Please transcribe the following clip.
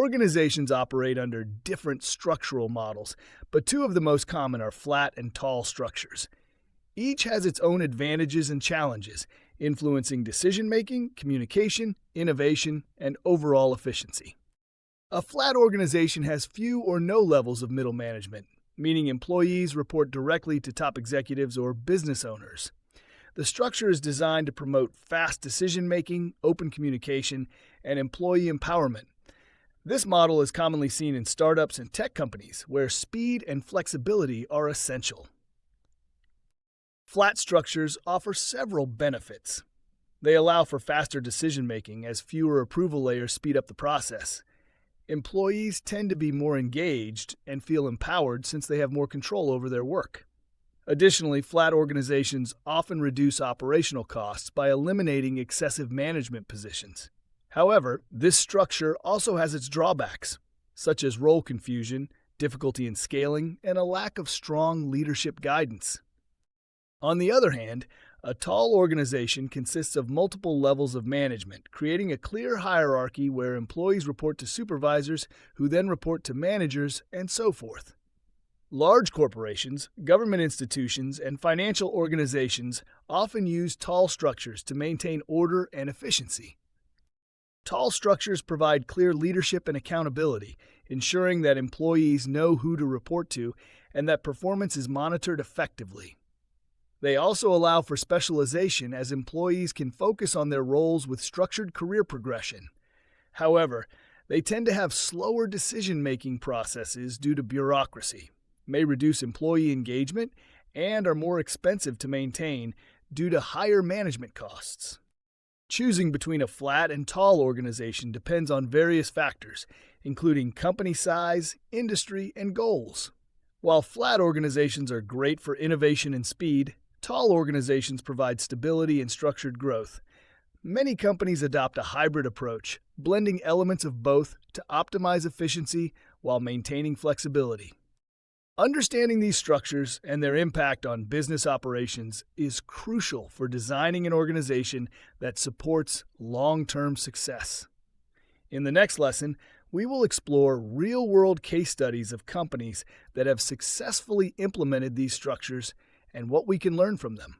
Organizations operate under different structural models, but two of the most common are flat and tall structures. Each has its own advantages and challenges, influencing decision-making, communication, innovation, and overall efficiency. A flat organization has few or no levels of middle management, meaning employees report directly to top executives or business owners. The structure is designed to promote fast decision-making, open communication, and employee empowerment. This model is commonly seen in startups and tech companies, where speed and flexibility are essential. Flat structures offer several benefits. They allow for faster decision-making as fewer approval layers speed up the process. Employees tend to be more engaged and feel empowered since they have more control over their work. Additionally, flat organizations often reduce operational costs by eliminating excessive management positions. However, this structure also has its drawbacks, such as role confusion, difficulty in scaling, and a lack of strong leadership guidance. On the other hand, a tall organization consists of multiple levels of management, creating a clear hierarchy where employees report to supervisors, who then report to managers, and so forth. Large corporations, government institutions, and financial organizations often use tall structures to maintain order and efficiency. Tall structures provide clear leadership and accountability, ensuring that employees know who to report to and that performance is monitored effectively. They also allow for specialization as employees can focus on their roles with structured career progression. However, they tend to have slower decision-making processes due to bureaucracy, may reduce employee engagement, and are more expensive to maintain due to higher management costs. Choosing between a flat and tall organization depends on various factors, including company size, industry, and goals. While flat organizations are great for innovation and speed, tall organizations provide stability and structured growth. Many companies adopt a hybrid approach, blending elements of both to optimize efficiency while maintaining flexibility. Understanding these structures and their impact on business operations is crucial for designing an organization that supports long-term success. In the next lesson, we will explore real-world case studies of companies that have successfully implemented these structures and what we can learn from them.